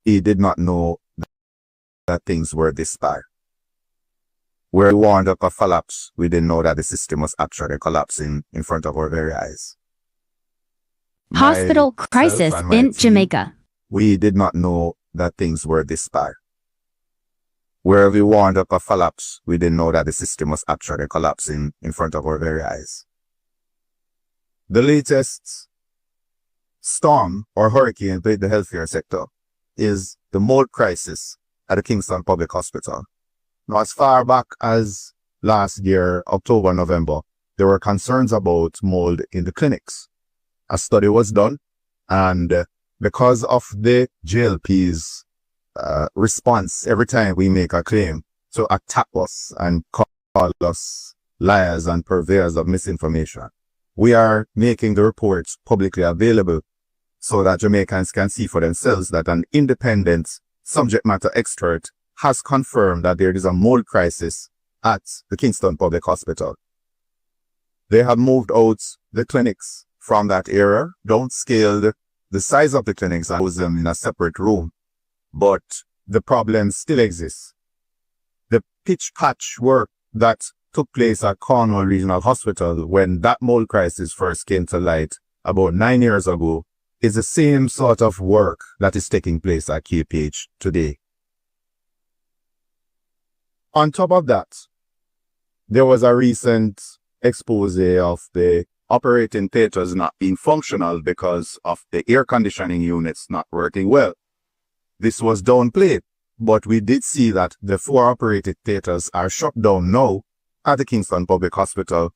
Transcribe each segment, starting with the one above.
We did not know that things were this bad. We were warned of a collapse. We didn't know that the system was actually collapsing in front of our very eyes. Hospital crisis in Jamaica. We did not know that things were this bad. Where we warned of a collapse, we didn't know that the system was actually collapsing in front of our very eyes. The latest storm or hurricane to hit the healthcare sector is the mold crisis at the Kingston Public Hospital. Now, as far back as last year, October, November, there were concerns about mold in the clinics. A study was done, and because of the JLP's response every time we make a claim to attack us and call us liars and purveyors of misinformation, we are making the reports publicly available so that Jamaicans can see for themselves that an independent subject matter expert has confirmed that there is a mold crisis at the Kingston Public Hospital. They have moved out the clinics from that area, downscaled the size of the clinics and house them in a separate room. But the problem still exists. The pitch patch work that took place at Cornwall Regional Hospital when that mold crisis first came to light about 9 years ago is the same sort of work that is taking place at KPH today. On top of that, there was a recent expose of the operating theaters not being functional because of the air conditioning units not working well. This was downplayed, but we did see that the 4 operated theaters are shut down now at the Kingston Public Hospital.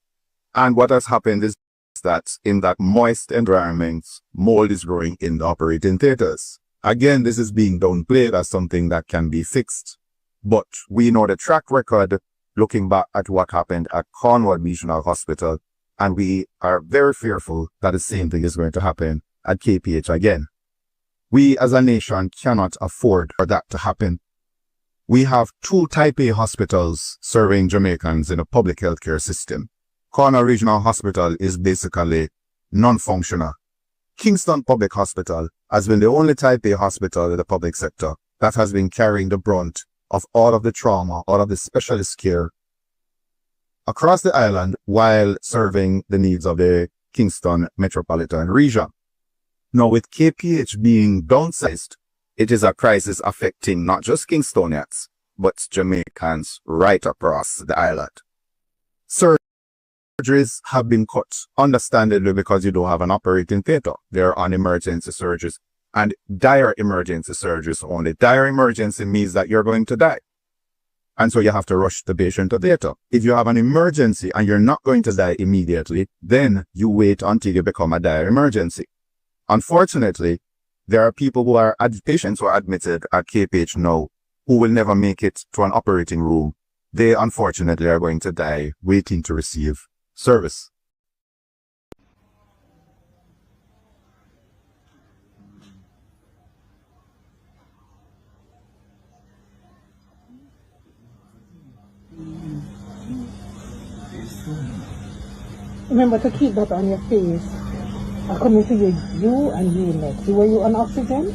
And what has happened is that in that moist environment, mold is growing in the operating theaters. Again, this is being downplayed as something that can be fixed. But we know the track record looking back at what happened at Cornwall Regional Hospital, and we are very fearful that the same thing is going to happen at KPH again. We as a nation cannot afford for that to happen. We have 2 Type A hospitals serving Jamaicans in a public healthcare system. Cornwall Regional Hospital is basically non-functional. Kingston Public Hospital has been the only Type A hospital in the public sector that has been carrying the brunt of all of the trauma, all of the specialist care across the island while serving the needs of the Kingston metropolitan region. Now, with KPH being downsized, it is a crisis affecting not just Kingstonians, but Jamaicans right across the island. Surgeries have been cut, understandably, because you don't have an operating theater. There are emergency surgeries and dire emergency surgeries only. Dire emergency means that you're going to die. And so you have to rush the patient to theater. If you have an emergency and you're not going to die immediately, then you wait until you become a dire emergency. Unfortunately, there are people who are patients who are admitted at KPH now who will never make it to an operating room. They unfortunately are going to die waiting to receive service. Remember to keep that on your face. I'm coming to you and you next. Were you on oxygen?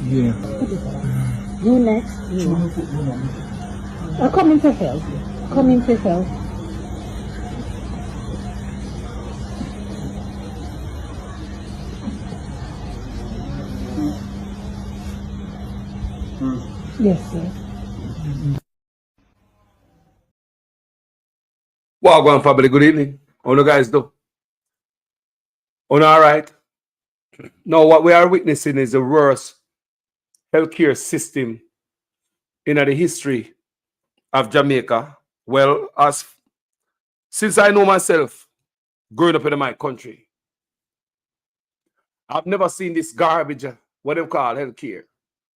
Yeah. Put it on. You next. You. I'm coming to help. Coming to help. Yes, sir. Well, family, good evening. How you guys do? All right. Now, what we are witnessing is the worst healthcare system in the history of Jamaica. Well, since I know myself, growing up in my country, I've never seen this garbage, what they call healthcare.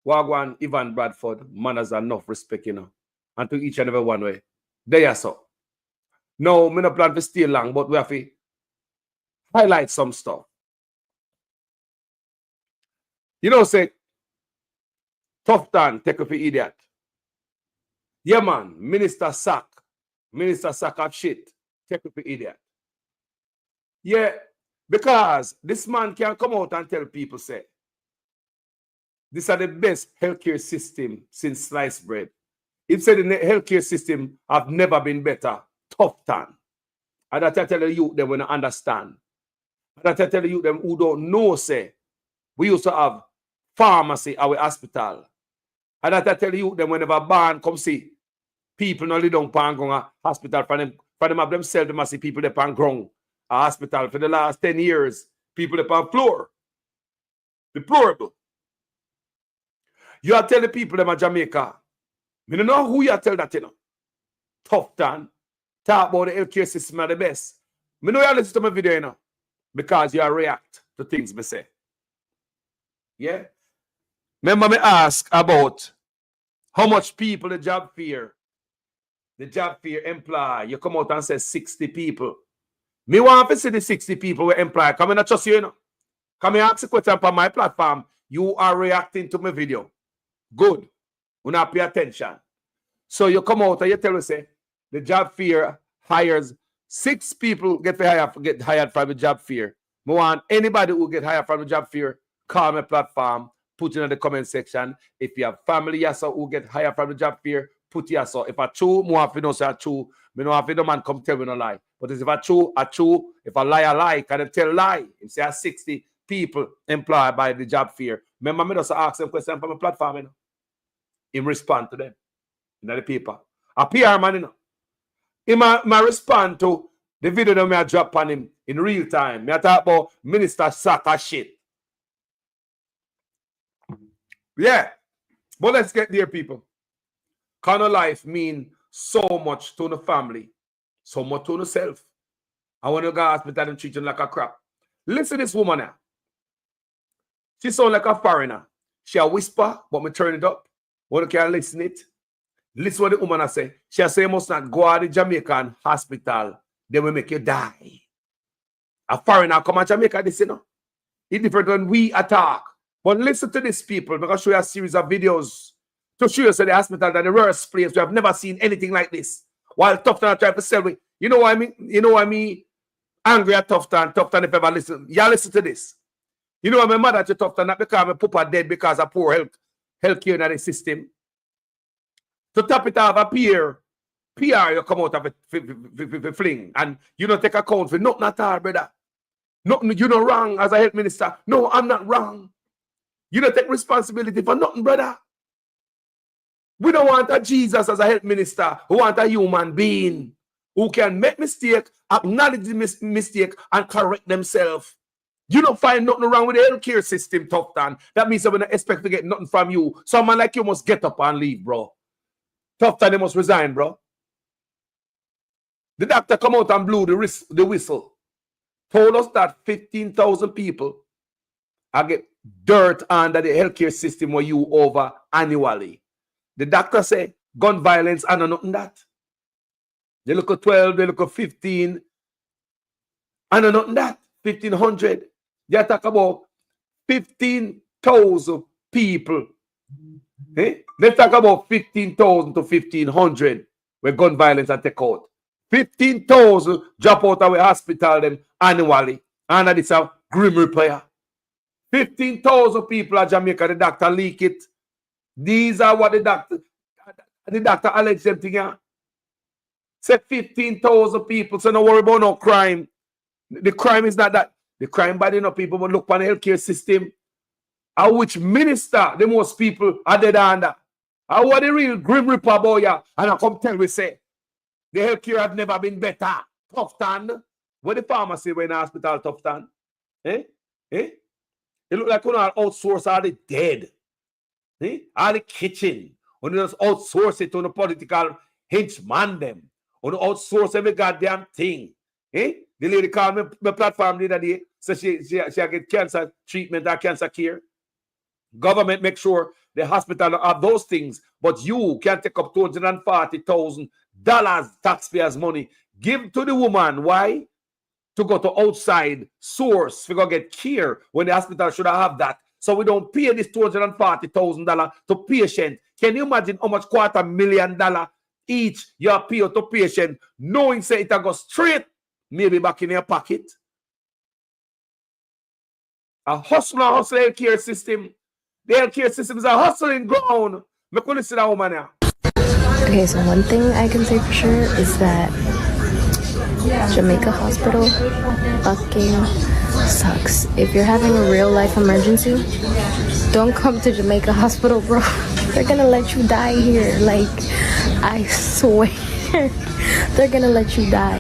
Wagwan, Ivan Bradford, manners and enough respect, and to each and every one way. There you so. No, me not plan to stay long, but we have to highlight some stuff. Say, tough time, take up an idiot. Yeah, man, minister sack of shit, take up an idiot. Yeah, because this man can come out and tell people, say, These are the best healthcare system since sliced bread. It said the healthcare system have never been better. Tough time. And that I tell the youth them when I understand. And that I tell the youth them who don't know, say, we used to have pharmacy at our hospital. And that I tell the youth them whenever barn come see people no live down pan ground hospital for them have themselves, they must see people that pan ground a hospital for the last 10 years. People that pan floor. Deplorable. You are telling people them at Jamaica. I don't know who you tell that, you know. Tough time. Talk about the healthcare system are the best. I know you listen to my video, you know, because you react to things me say. Yeah? Remember me ask about how much people the job fair employ. You come out and say 60 people. Me want to see the 60 people we employ. Come in and trust you, you know. Come and ask a question on my platform. You are reacting to my video. Good. You not pay attention. So you come out and you tell us, say, the job fair hires 6 people get hired from the job fair. I want anybody who get hired from the job fair, call my platform, put it in the comment section. If you have family also who get hired from the job fair, put it also. If I true, I want to know say I true. I don't have no man come tell me no lie. But if I true, I true. If I lie, can I tell lie? If say I 60 people employed by the job fair. Remember me just ask them question from my platform, you know. Him respond to them in the paper. A PR man, you know. He might respond to the video that I drop on him in real time. I talk about minister soccer shit. Yeah. But let's get there, people. Kind of life mean so much to the family, so much to yourself. I want to go to hospital and treat you like a crap. Listen to this woman now. She sound like a foreigner. She a whisper, but me turn it up. What can listen it? Listen what the woman say. She say you must not go to the Jamaican hospital. They will make you die. A foreigner come to Jamaica, this, you know. It's different when we attack. But listen to this, people. I'm going to show you a series of videos to show you the hospital that the worst place. We have never seen anything like this. While Tufton trying to sell me. You know what I mean? You know what I mean? Angry at Tufton. Tufton, if ever listen. Y'all listen to this. You know what my mother to Tufton, not because my papa dead because of poor healthcare in the system. To top it off, a PR, you come out of a fling. And you don't take account for nothing at all, brother. Nothing, you're not wrong as a health minister. No, I'm not wrong. You don't take responsibility for nothing, brother. We don't want a Jesus as a health minister. We want a human being who can make mistake, acknowledge the mistake, and correct themselves. You don't find nothing wrong with the healthcare system, Tufton. That means that we don't expect to get nothing from you. Someone like you must get up and leave, bro. Tufton, they must resign, bro. The doctor come out and blew the whistle. Told us that 15,000 people are get dirt under the healthcare system where you over annually. The doctor say gun violence and nothing that. They look at 12, they look at 15, and nothing that. 1,500. They talk about 15,000 people. Let's talk about 15,000 to 1,500 where gun violence are take out. 15,000 drop out of the hospital them annually. And that is a grim repair. 15,000 people at Jamaica, the doctor leak it. These are what the doctor alleged them to. Say 15,000 people, so don't worry about no crime. The crime is not that. The crime bad enough people, but look on the healthcare system. How which minister the most people are dead under. How what the real grim reaper boy, and I come tell we say the healthcare have never been better. Tufton. Where the pharmacy were in the hospital, Tufton? It look like we all outsource all the dead. All the kitchen. We just outsource it to the political henchman them. We outsource every goddamn thing. The lady called me my platform the other day. So she get cancer treatment or cancer care. Government make sure the hospital have those things, but you can take up $240,000 taxpayers' money. Give to the woman. Why? To go to outside source. We go get care when the hospital should have that. So we don't pay this $240,000 to patient. Can you imagine how much $250,000 each you pay to patient, knowing say it go straight, maybe back in your pocket? A hustler care system. The healthcare system is a hustling ground. Me couldn't see that woman now. Okay, so one thing I can say for sure is that Jamaica Hospital fucking sucks. If you're having a real life emergency, don't come to Jamaica Hospital, bro. They're gonna let you die here. Like, I swear, they're gonna let you die.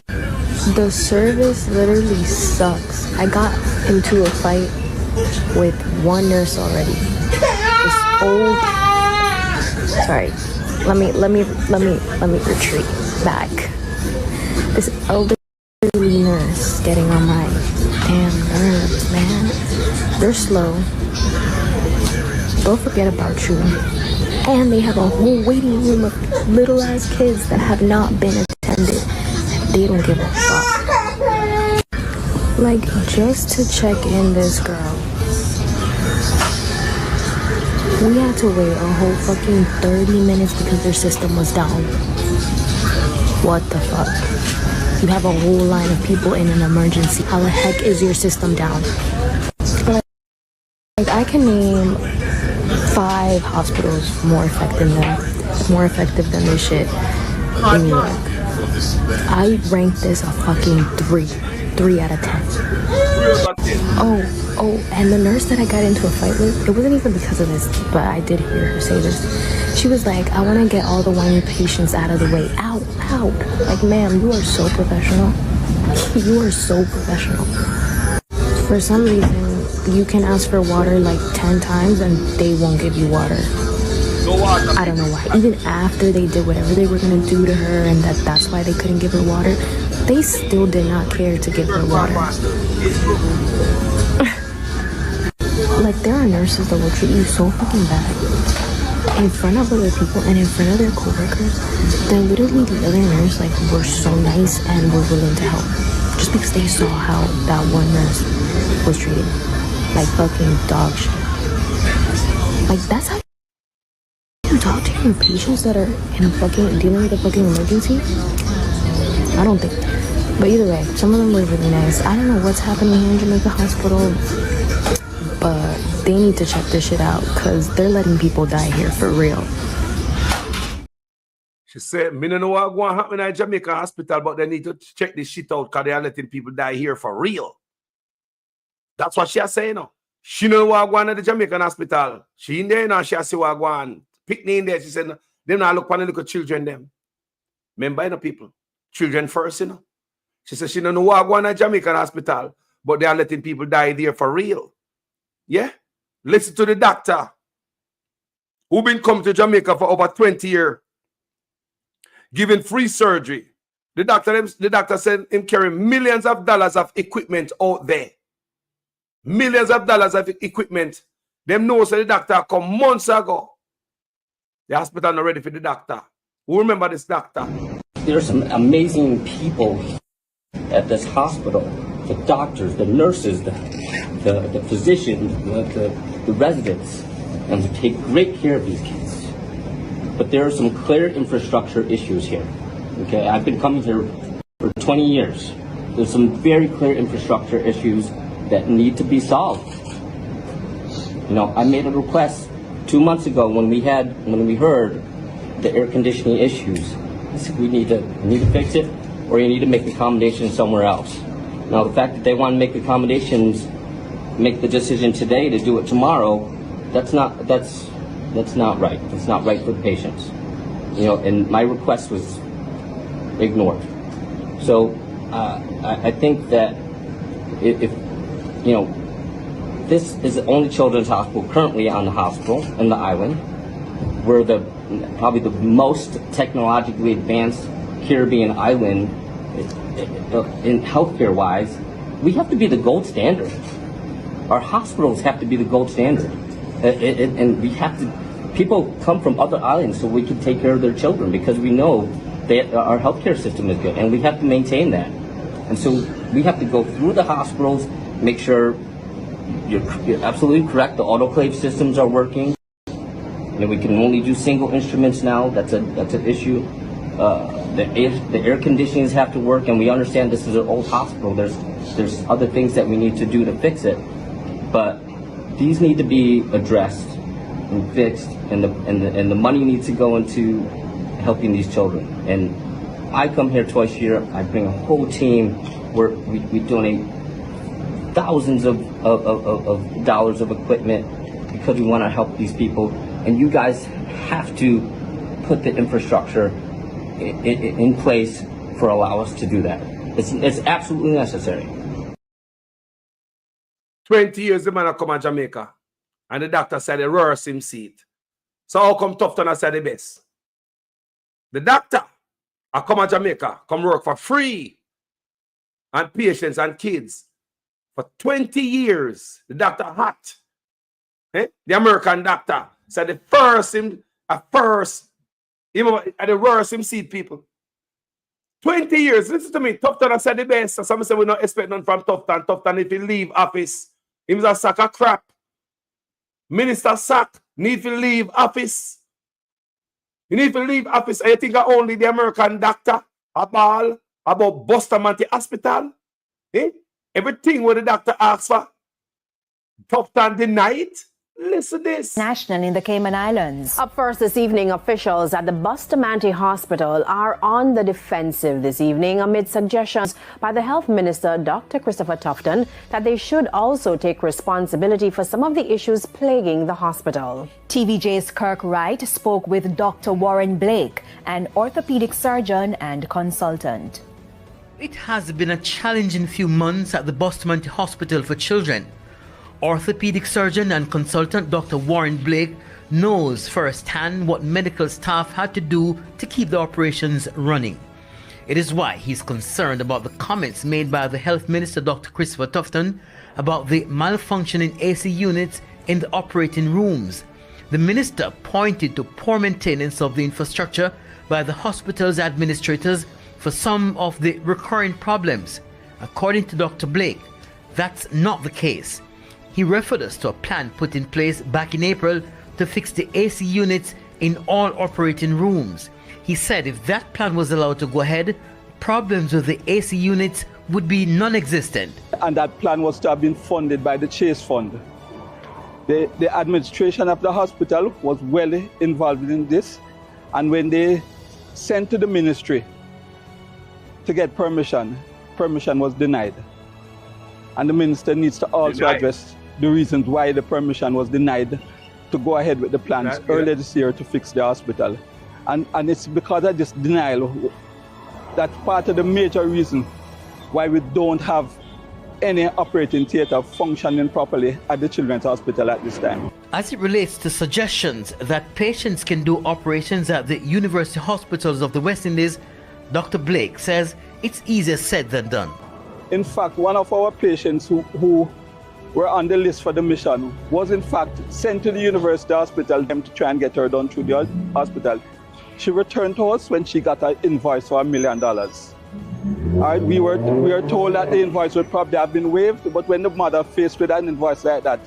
The service literally sucks. I got into a fight with one nurse already. This old, sorry, let me retreat back. This elderly nurse getting on my damn nerves, man. They're slow. They'll forget about you. And they have a whole waiting room of little ass kids that have not been attended. They don't give a fuck. Like, just to check in this girl, we had to wait a whole fucking 30 minutes because their system was down. What the fuck? You have a whole line of people in an emergency. How the heck is your system down? Like, I can name 5 hospitals more effective than this shit in New York. I rank this a fucking 3 out of 10. Oh, and the nurse that I got into a fight with, it wasn't even because of this, but I did hear her say this. She was like, I want to get all the whiny patients out of the way. Ow. Like, ma'am, you are so professional. You are so professional. For some reason, you can ask for water like 10 times and they won't give you water. I don't know why. Even after they did whatever they were going to do to her and that's why they couldn't give her water, they still did not care to give her water. Like, there are nurses that will treat you so fucking bad in front of other people and in front of their coworkers. They're literally, the other nurse, like, were so nice and were willing to help just because they saw how that one nurse was treated like fucking dog shit. Like, that's how you talk to your patients that are in a fucking dealing with a fucking emergency. I don't think. But either way, some of them were really nice. I don't know what's happening here in Jamaica Hospital, but they need to check this shit out because they're letting people die here for real. She said, me don't know what's going to happen in Jamaica Hospital, but they need to check this shit out because they are letting people die here for real. That's what she is saying now. She don't know what's going on at the Jamaican Hospital. She in there now, she see what's going on. Picnic in there, she said, them now look upon the little children them. Remember, you know, people. Children first, you know. She said she don't know what's going on at Jamaican Hospital, but they are letting people die there for real. Yeah? Listen to the doctor who been coming to Jamaica for over 20 years, giving free surgery. The doctor said him carrying millions of dollars of equipment out there. Millions of dollars of equipment. Them know so the doctor come months ago. The hospital not ready for the doctor. Who remember this doctor? There's some amazing people at this hospital. The doctors, the nurses, the physicians, the residents, and to take great care of these kids. But there are some clear infrastructure issues here. Okay, I've been coming here for 20 years. There's some very clear infrastructure issues that need to be solved. You know, I made a request 2 months ago when we heard the air conditioning issues. I said we need to fix it, or you need to make accommodations somewhere else. Now the fact that they want to make accommodations, make the decision today to do it tomorrow, that's not right. That's not right for the patients. You know, and my request was ignored. So I think that if you know, this is the only children's hospital currently on the hospital in the island. We're probably the most technologically advanced Caribbean island in healthcare wise. We have to be the gold standard. Our hospitals have to be the gold standard, and we have to. People come from other islands so we can take care of their children because we know that our healthcare system is good, and we have to maintain that. And so we have to go through the hospitals, make sure you're absolutely correct. The autoclave systems are working. And we can only do single instruments now. That's an issue. The air conditionings have to work, and we understand this is an old hospital. There's other things that we need to do to fix it, but these need to be addressed. and fixed, and the money needs to go into helping these children. And I come here twice a year. I bring a whole team where we donate thousands of dollars of equipment because we want to help these people. And you guys have to put the infrastructure in place for allow us to do that. It's absolutely necessary. 20 years the man come to Jamaica and the doctor said the reverse him seat. So how come Tufton said the best? The doctor I come to Jamaica, come work for free and patients and kids for 20 years. The doctor hot. The American doctor said the first him at the worst him seat people. 20 years. Listen to me. Tufton said the best. So some say we not expect none from Tufton. Tufton if he leave office, him a sack of crap. Minister sack need to leave office. You need to leave office. I think only the American doctor about Bustamante Hospital. Everything what the doctor asks for, Tufton denied. Listen to this. National in the Cayman Islands. Up first this evening, officials at the Bustamante Hospital are on the defensive this evening amid suggestions by the Health Minister, Dr. Christopher Tufton, that they should also take responsibility for some of the issues plaguing the hospital. TVJ's Kirk Wright spoke with Dr. Warren Blake, an orthopedic surgeon and consultant. It has been a challenging few months at the Bustamante Hospital for Children. Orthopedic surgeon and consultant Dr. Warren Blake knows firsthand what medical staff had to do to keep the operations running. It is why he's concerned about the comments made by the Health Minister Dr. Christopher Tufton about the malfunctioning AC units in the operating rooms. The minister pointed to poor maintenance of the infrastructure by the hospital's administrators for some of the recurring problems. According to Dr. Blake, that's not the case. He referred us to a plan put in place back in April to fix the AC units in all operating rooms. He said if that plan was allowed to go ahead, problems with the AC units would be non-existent. And that plan was to have been funded by the Chase Fund. The administration of the hospital was well involved in this, and when they sent to the ministry to get permission was denied. And the minister needs to also address the reasons why the permission was denied to go ahead with the plans earlier this year to fix the hospital. And it's because of this denial that's part of the major reason why we don't have any operating theatre functioning properly at the Children's Hospital at this time. As it relates to suggestions that patients can do operations at the university hospitals of the West Indies, Dr. Blake says it's easier said than done. In fact, one of our patients who were on the list for the mission was in fact sent to the university hospital to try and get her done through the hospital. She returned to us when she got an invoice for $1 million. All right, we were told that the invoice would probably have been waived, but when the mother faced with an invoice like that,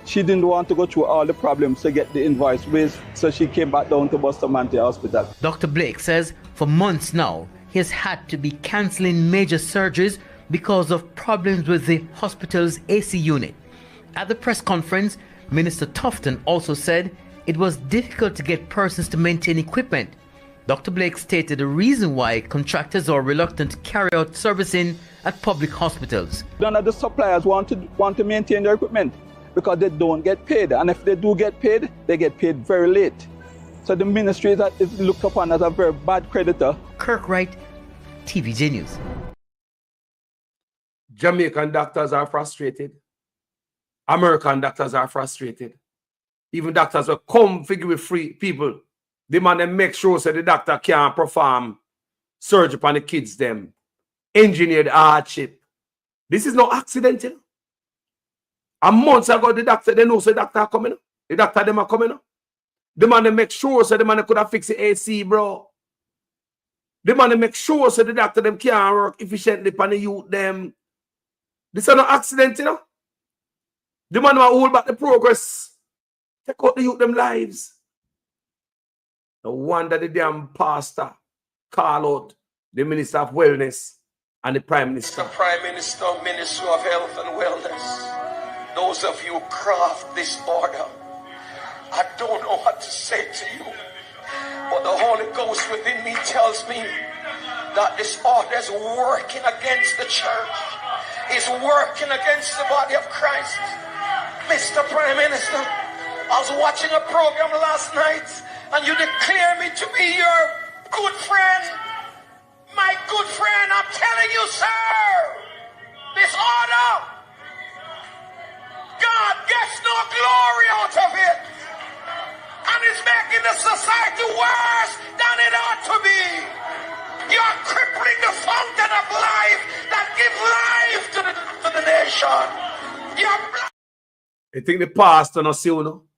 she didn't want to go through all the problems to get the invoice waived, so she came back down to Bustamante Hospital. Dr. Blake says for months now, he has had to be cancelling major surgeries because of problems with the hospital's AC unit. At the press conference, Minister Tufton also said it was difficult to get persons to maintain equipment. Dr. Blake stated the reason why contractors are reluctant to carry out servicing at public hospitals. None of the suppliers want to maintain their equipment because they don't get paid. And if they do get paid, they get paid very late. So the ministry is looked upon as a very bad creditor. Kirk Wright, TVJ News. Jamaican doctors are frustrated. American doctors are frustrated. Even doctors will come figure with free people. They man them make sure so the doctor can't perform surgery on the kids them. Engineered hardship. This is no accident. You know? A month ago, the doctor, they know so the doctor coming. The doctor them are coming. The man they make sure so the man could have fixed the AC, bro. The man they make sure so the doctor them can't work efficiently on the youth them. This is no accident, you know. The man will hold back the progress. Take out the youth them lives. No wonder the damn pastor call out the Minister of Wellness and the Prime Minister. Mr. Prime Minister, Minister of Health and Wellness, those of you craft this order, I don't know what to say to you, but the Holy Ghost within me tells me that this order is working against the church, is working against the body of Christ. Mr. Prime Minister, I was watching a program last night and you declare me to be your good friend. My good friend, I'm telling you, sir, this order, God gets no glory out of it. And it's making the society worse than it ought to be. You're crippling the fountain of life that gives life to the nation. You think the pastor not see you?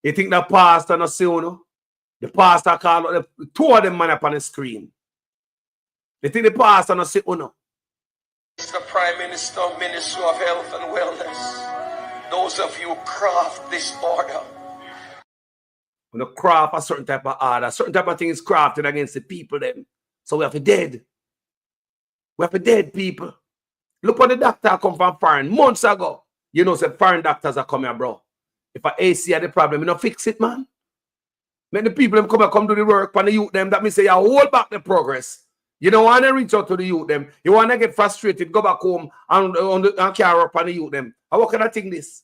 You think the pastor not see you? The pastor call out the two of them man up on the screen. You think the pastor not see you? Mr. Prime Minister, Minister of Health and Wellness, those of you craft this order. When you craft a certain type of order, certain type of thing is crafted against the people them. So we have to dead. We have to dead people. Look what the doctor come from foreign months ago. You know, say foreign doctors are coming, bro. If a AC had the problem, you know, fix it, man. When the people them come do the work and the youth them, that means say you hold back the progress. You don't want to reach out to the youth them. You want to get frustrated, go back home and carry up on the youth them. How can I think this?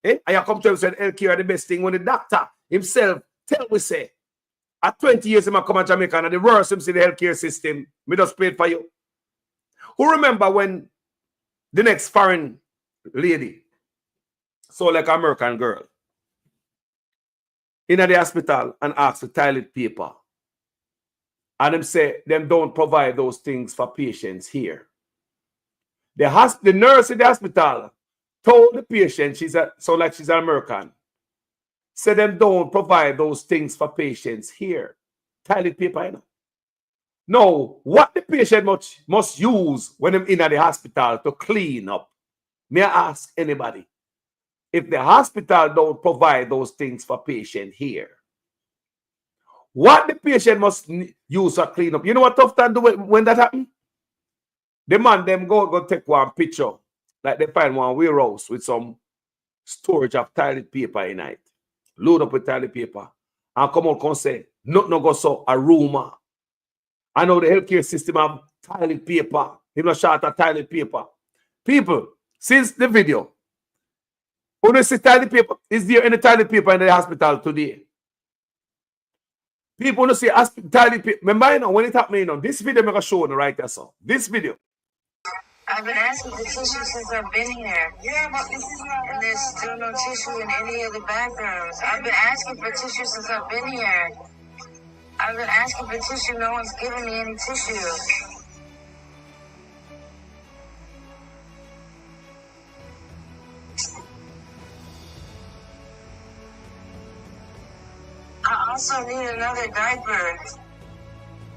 Eh? And you come to him and say healthcare are the best thing when the doctor himself tell we say at 20 years him come to Jamaica and the worst him see the healthcare system. Me just paid for you. Who remember when the next foreign lady saw like an American girl in the hospital and asked for toilet paper? And them say them don't provide those things for patients here. The nurse in the hospital told the patient she's an American. Said them don't provide those things for patients here. Toilet paper, you know. Now, what the patient must use when they're in the hospital to clean up? May I ask anybody? If the hospital don't provide those things for patient here, what the patient must use to clean up? You know what tough time do when that happen? The man them go take one picture, like they find one warehouse with some storage of toilet paper in it. Load up with toilet paper and come out and say, nothing no go so a rumor. I know the healthcare system have toilet paper. You know, short of toilet paper. People, since the video, when you see toilet paper, is there any toilet paper in the hospital today? People want to see toilet paper. Remember, you know, when it happened, you know, this video I'm going to show you right there, so. This video. I've been asking for tissue since I've been here. Yeah, but this is not. And there's still no tissue in any of the bathrooms. I've been asking for tissue since I've been here. I've been asking for tissue. No one's giving me any tissue. I also need another diaper.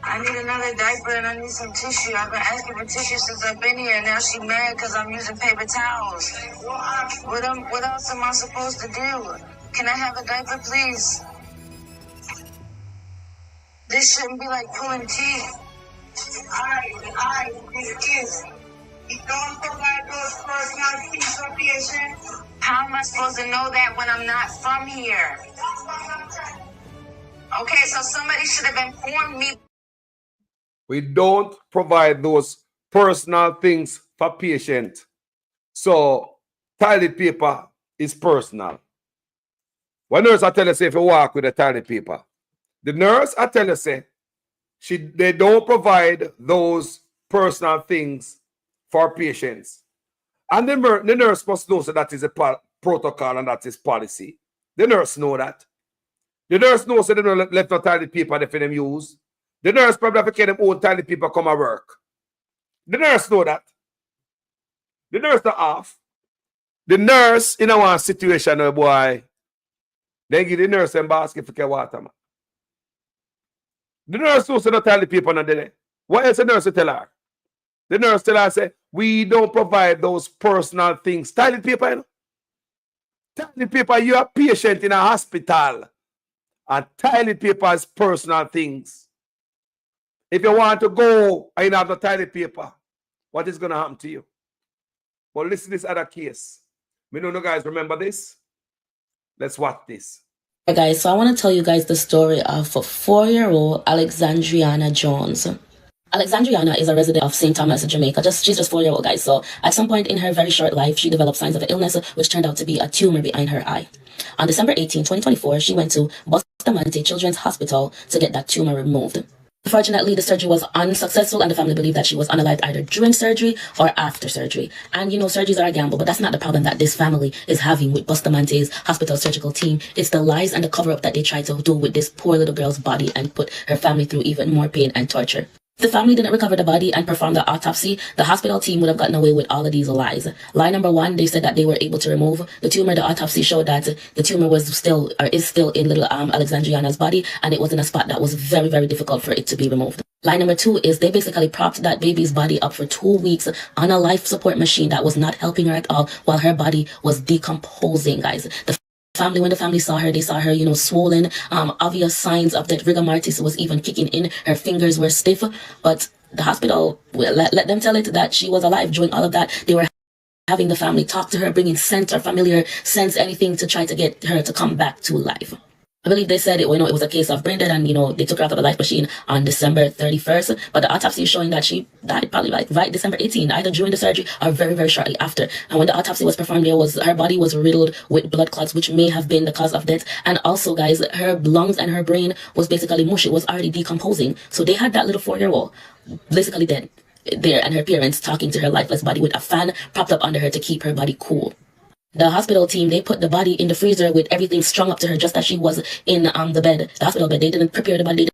I need another diaper and I need some tissue. I've been asking for tissue since I've been here. Now she's mad because I'm using paper towels. What else am I supposed to do? Can I have a diaper, please? This shouldn't be like pulling teeth. You don't provide those personal things for patients. How am I supposed to know that when I'm not from here? Okay, so somebody should have informed me. We don't provide those personal things for patients. So toilet paper is personal. One nurse I tell you say if you walk with a toilet paper, the nurse I tell you say they don't provide those personal things for patients. And the nurse must know so that is a protocol and that is policy. The nurse know that. The nurse knows that they don't left no toilet paper they for them use. The nurse probably have to get them own toilet paper come and work. The nurse know that. The nurse not off. The nurse in a one situation, boy, they give the nurse a basket for water, man. The nurse knows no toilet paper not there. What else the nurse tell her? The nurse tell her, say, we don't provide those personal things. Toilet paper, you know? Toilet paper, you're a patient in a hospital. And toilet paper is personal things. If you want to go and you have the toilet paper, what is going to happen to you? But listen to this other case. We know you guys remember this. Let's watch this. Hey guys, so I want to tell you guys the story of 4-year-old Alexandriana Jones. Alexandriana is a resident of St. Thomas, Jamaica. She's just 4-year-old, guys. So at some point in her very short life, she developed signs of illness, which turned out to be a tumor behind her eye. On December 18, 2024, she went to Bustamante Children's Hospital to get that tumor removed. Unfortunately, the surgery was unsuccessful, and the family believed that she was unalived either during surgery or after surgery. And surgeries are a gamble, but that's not the problem that this family is having with Bustamante's hospital surgical team. It's the lies and the cover-up that they try to do with this poor little girl's body and put her family through even more pain and torture. If the family didn't recover the body and perform the autopsy, the hospital team would have gotten away with all of these lies. Lie number one, they said that they were able to remove the tumor. The autopsy showed that the tumor was still, or is still, in little Alexandriana's body, and it was in a spot that was very, very difficult for it to be removed. Lie number two is they basically propped that baby's body up for 2 weeks on a life support machine that was not helping her at all while her body was decomposing, guys. When the family saw her, they saw her, swollen, obvious signs of that rigor mortis was even kicking in. Her fingers were stiff, but the hospital, let them tell it that she was alive. During all of that, they were having the family talk to her, bringing scent or familiar scents, anything to try to get her to come back to life. I believe they said it was a case of brain dead, and they took her out of the life machine on December 31st. But the autopsy is showing that she died probably right December 18, either during the surgery or very, very shortly after. And when the autopsy was performed, her body was riddled with blood clots, which may have been the cause of death. And also, guys, her lungs and her brain was basically mush. It was already decomposing. So they had that little 4-year-old basically dead there, and her parents talking to her lifeless body with a fan propped up under her to keep her body cool. The hospital team, they put the body in the freezer with everything strung up to her just as she was in the bed, the hospital bed. They didn't prepare the body.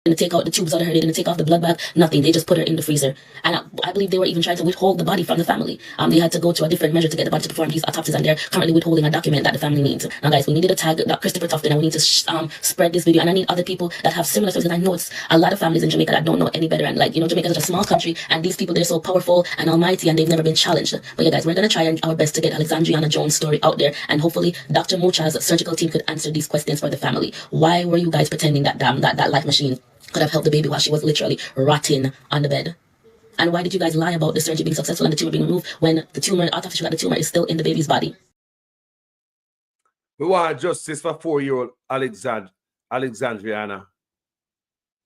They didn't take out the tubes out of her. They didn't take off the blood bath. Nothing. They just put her in the freezer. And I believe they were even trying to withhold the body from the family. They had to go to a different measure to get the body to perform these autopsies, and they're currently withholding a document that the family needs. Now, guys, we needed to tag Dr. Christopher Tufton, and we need to spread this video. And I need other people that have similar stories, because I know it's a lot of families in Jamaica that don't know any better. And Jamaica is such a small country, and these people, they're so powerful and almighty, and they've never been challenged. But yeah, guys, we're going to try our best to get Alexandriana Jones' story out there, and hopefully Dr. Mucha's surgical team could answer these questions for the family. Why were you guys pretending that that life machine could have helped the baby while she was literally rotting on the bed? And why did you guys lie about the surgery being successful and the tumor being removed when the tumor, autopsy showed that the tumor is still in the baby's body? We want justice for 4-year-old Alexandriana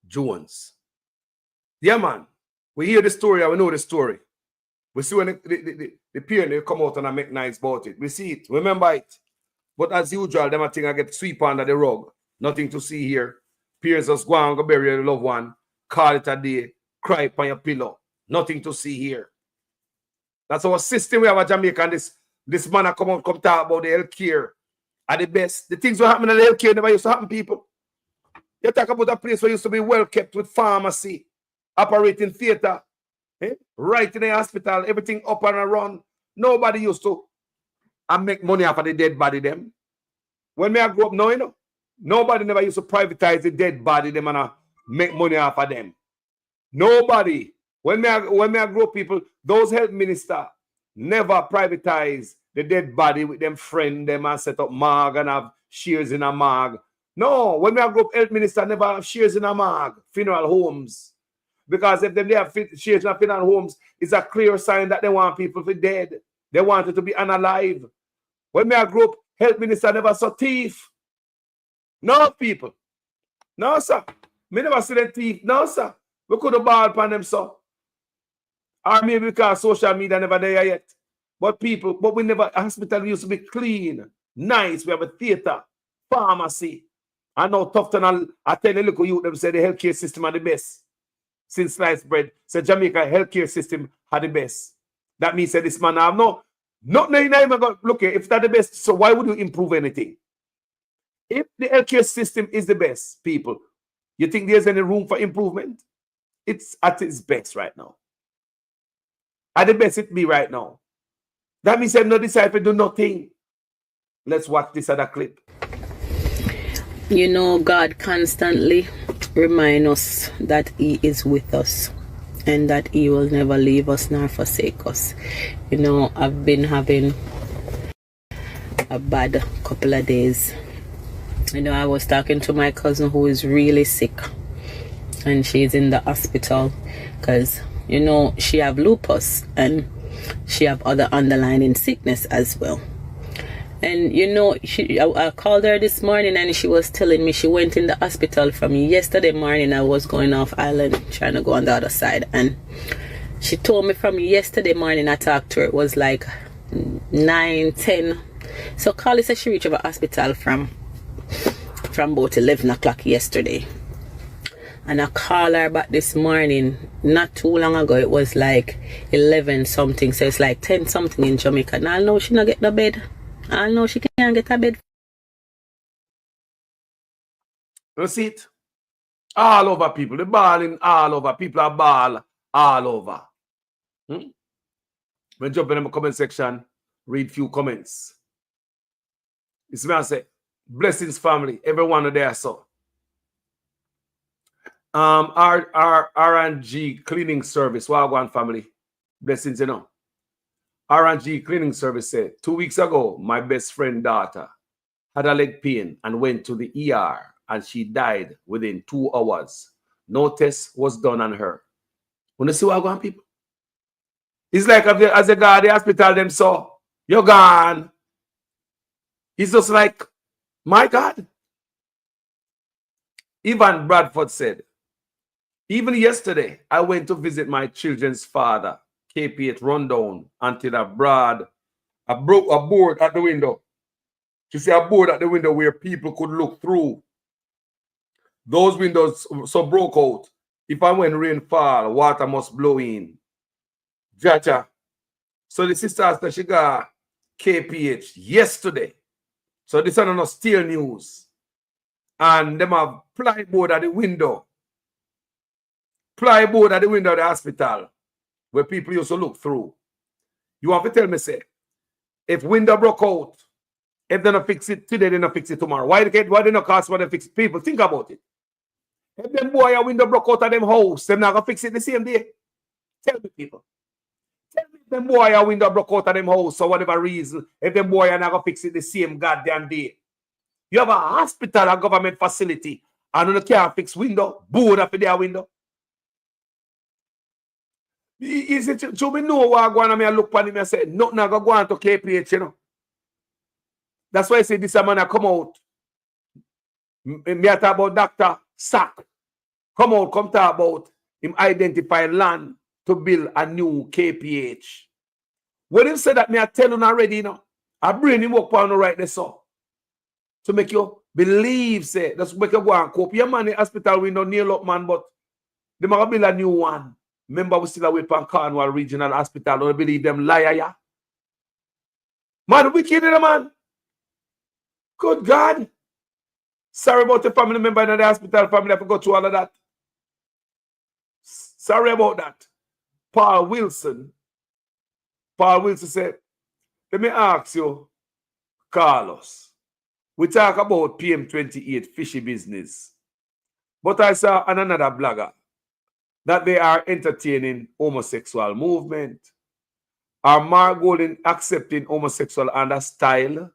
Jones. Yeah, man. We hear the story and we know the story. We see when the parent, they come out and make nice about it. We see it. Remember it. But as usual, them a thing I get sweep under the rug. Nothing to see here. Peers just go and go bury your loved one, call it a day, cry upon your pillow. Nothing to see here. That's our system we have at Jamaica, and this man come talk about the healthcare are the best. The things that happen in the healthcare never used to happen, people. You talk about a place where used to be well kept with pharmacy, operating theater, right in the hospital, everything up and around. Nobody used to make money off of the dead body them. When I grew up now, nobody never used to privatize the dead body them and make money off of them. Nobody. When I grow up, people, those health ministers never privatize the dead body with them friend them and set up morgue and have shares in a morgue. No, when I grow up, health minister never have shares in a morgue, funeral homes. Because if they have shares in a funeral homes, it's a clear sign that they want people to be dead. They want it to be unalive. When I grew up, health minister never saw thief. No, people. No, sir. Me never see the thief. No, sir. We could have ball upon them, sir. Or maybe because social media never there yet. But we never, hospital used to be clean, nice. We have a theater, pharmacy. I know Tufton, I tell you, look, you them say the healthcare system are the best. Since sliced bread, say Jamaica healthcare system are the best. That means that this man have not look, if that's the best, so why would you improve anything? If the healthcare system is the best, people, you think there's any room for improvement? It's at its best right now. At the best it be right now. That means I'm not decided to do nothing. Let's watch this other clip. God constantly reminds us that He is with us and that He will never leave us nor forsake us. I've been having a bad couple of days. I was talking to my cousin who is really sick, and she's in the hospital because she have lupus and she have other underlying sickness as well. And you know, I called her this morning and she was telling me she went in the hospital from yesterday morning. I was going off island trying to go on the other side, and she told me from yesterday morning I talked to her, it was like 9-10. So Carly said she reached the hospital from about 11 o'clock yesterday. And I called her back this morning, not too long ago. It was like 11 something. So it's like 10 something in Jamaica. And I know she not get the bed. I know she can't get a bed. You see it? All over people. The balling all over. People are ball all over. When jump in the comment section, read few comments. This man say, blessings family, everyone there so. R&G cleaning service, Wagwan family. Blessings, you know. R&G cleaning service said 2 weeks ago, my best friend daughter had a leg pain and went to the ER and she died within 2 hours. No test was done on her. When you see Wagwan people? It's like as a guy at the hospital them saw, you're gone. It's just like, my God. Ivan Bradford said, even yesterday, I went to visit my children's father, KP8 rundown, until a board at the window. You see a board at the window where people could look through. Those windows so broke out. If I when rain fall, water must blow in. Jaja. So the sister asked she got KPH yesterday. So this is not still news. And them have plyboard at the window. Plyboard at the window of the hospital where people used to look through. You have to tell me, say, if window broke out, if they don't fix it today, they don't fix it tomorrow. Why they not cost what they fix? People, think about it. If them boy a window broke out of them house, them not gonna fix it the same day. Tell me, people. Tell me if them boy a window broke out of them house for whatever reason, if them boy are not gonna fix it the same goddamn day. You have a hospital, a government facility, and you can't fix window, board up in their window. Is it to me know what I go on and I look at him and say, nothing I go on to KPH, you know. That's why I say this man come out. Me talk about Dr. Sack. Come out, come talk about him identify land to build a new KPH. When him say that, me I tell him already, you know. I bring him up on the right there, so. To make you believe, say, that's make you go and cope. Your man in the hospital we no nail up, man, but they might build a new one. Remember, we still away from Cornwall Regional Hospital. Don't believe them liar, yeah? Man, wicked, man. Good God. Sorry about the family member in the hospital. Family have to go through all of that. Sorry about that. Paul Wilson said, let me ask you, Carlos. We talk about PM28 fishy business. But I saw on another blogger that they are entertaining homosexual movement. Are Mark Golden accepting homosexual under style?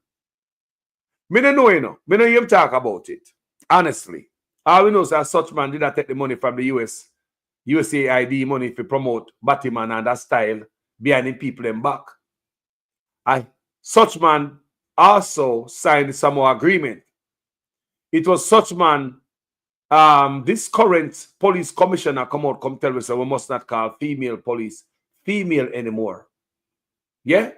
Me don't know, you know. Me don't even talk about it. Honestly. All we know is that such man did not take the money from the USAID money to promote Batman and that style behind the people in back. Such man also signed the Samoa agreement. It was such man, this current police commissioner come tell us that we must not call female police female anymore. Yeah?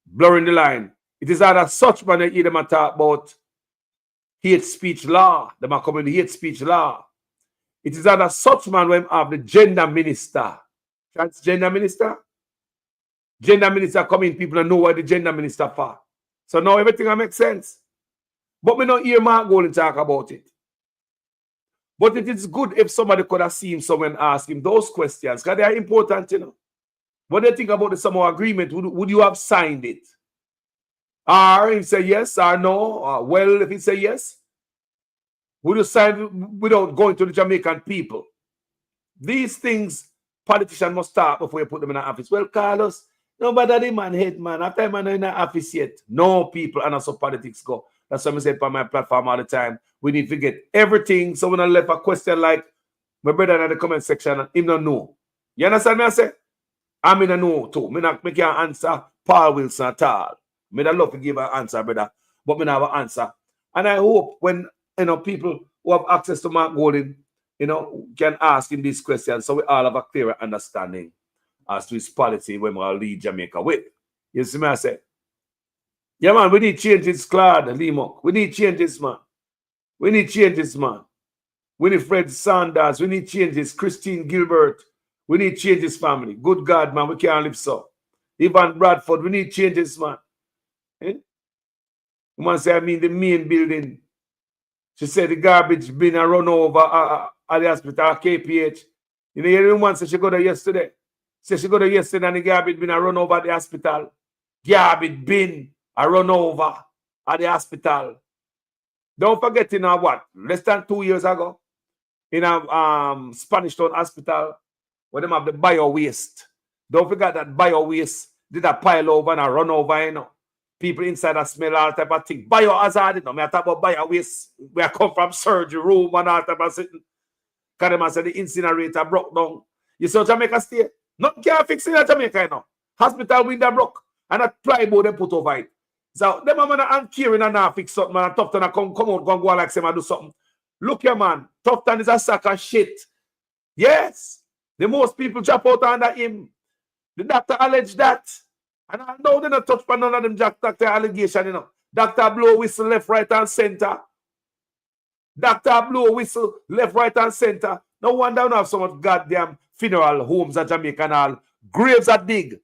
Blurring the line. It is either such man that them talk about hate speech law. Them are coming the hate speech law. It is either such man when have the gender minister. Transgender minister? Gender minister come in, people don't know what the gender minister for. So now everything will make sense. But we don't hear Mark Golden talk about it. But it is good if somebody could have seen someone ask him those questions, because they are important, you know. What do you think about the Samoa agreement? Would you have signed it? Or if say yes or no, or well, if he say yes, would you sign without going to the Jamaican people? These things politicians must start before you put them in the office. Well, Carlos, nobody the man head, man. After I'm not in the office yet. No, people, and that's how politics go. That's what I say on my platform all the time. We need to get everything. So when I left a question like my brother in the comment section, him don't know. You understand me? I say, I'm in a know too. Me can't answer Paul Wilson at all. I'd love to give an answer, brother, but me not have an answer. And I hope when people who have access to Mark Golding, can ask him these questions so we all have a clearer understanding as to his policy when we'll lead Jamaica with. You see me, I say? Yeah, man, we need changes, Claude, Limok. We need changes, man. We need changes, man. We need Fred Sanders. We need changes, Christine Gilbert. We need changes, family. Good God, man, we can't live so. Ivan Bradford, we need changes, man. Eh? You want to say, I mean, the main building. She said the garbage bin a run over at the hospital, KPH. You know, the woman said she got there yesterday. Said she got there yesterday and the garbage bin a run over at the hospital. Garbage bin a run over at the hospital. Don't forget, what? Less than 2 years ago, in a Spanish Town hospital, where them have the bio waste. Don't forget that bio waste did a pile over and a run over, People inside that smell all type of thing. Biohazard, I talk about bio waste. We come from surgery room and all type of thing. Because them said the incinerator broke down. You saw Jamaica State? Nothing can fix it in Jamaica, Hospital window broke. And a plywood they put over it. So them man and caring and not fix something, man. Tufton come out, go like say man do something. Look here, man. Tufton is a sack of shit. Yes. The most people drop out under him. The doctor alleged that. And I know they not touch for none of them doctor allegation, Doctor blow whistle left, right, and center. Doctor blow whistle left, right, and center. No wonder we have so much goddamn funeral homes at Jamaica and all. Graves are dig.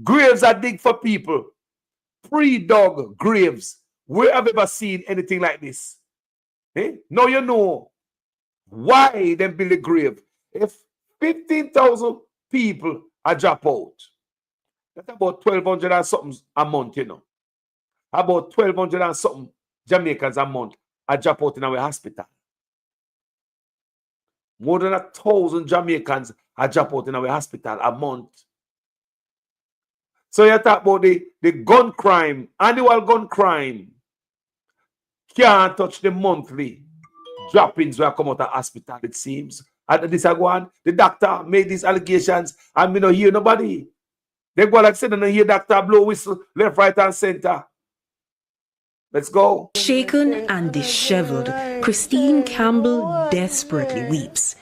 Graves are dig for people. Pre-dug graves. Where have you ever seen anything like this? Now you know why they build a grave. If 15,000 people are drop out, that's about 1,200 and something a month, About 1,200 and something Jamaicans a month are drop out in our hospital. More than 1,000 Jamaicans are drop out in our hospital a month. So you talk about the gun crime, annual gun crime. Can't touch the monthly droppings where come out of hospital, it seems. And this one, the doctor made these allegations and we don't hear nobody. They go like said, and hear doctor blow whistle left, right, and center. Let's go. Shaken and disheveled, Christine Campbell desperately weeps.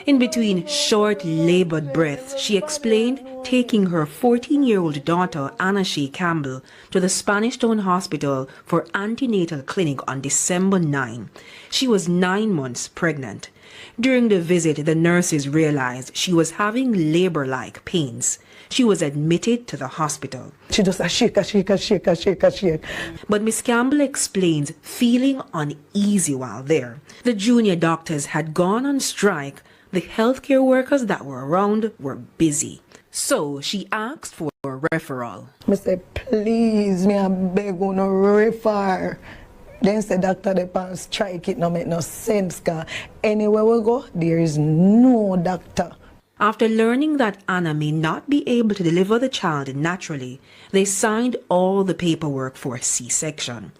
In between short, labored breaths, she explained taking her 14-year-old daughter, Anna Shea Campbell, to the Spanish Town Hospital for antenatal clinic on December 9. She was 9 months pregnant. During the visit, the nurses realized she was having labor-like pains. She was admitted to the hospital. She just shake. But Miss Campbell explains feeling uneasy while there. The junior doctors had gone on strike. The healthcare workers that were around were busy. So she asked for a referral. I say, please, me I beg on a refer. Then say, doctor, they pan strike, it no make no sense, because anywhere we go, there is no doctor. After learning that Anna may not be able to deliver the child naturally, they signed all the paperwork for a C-section.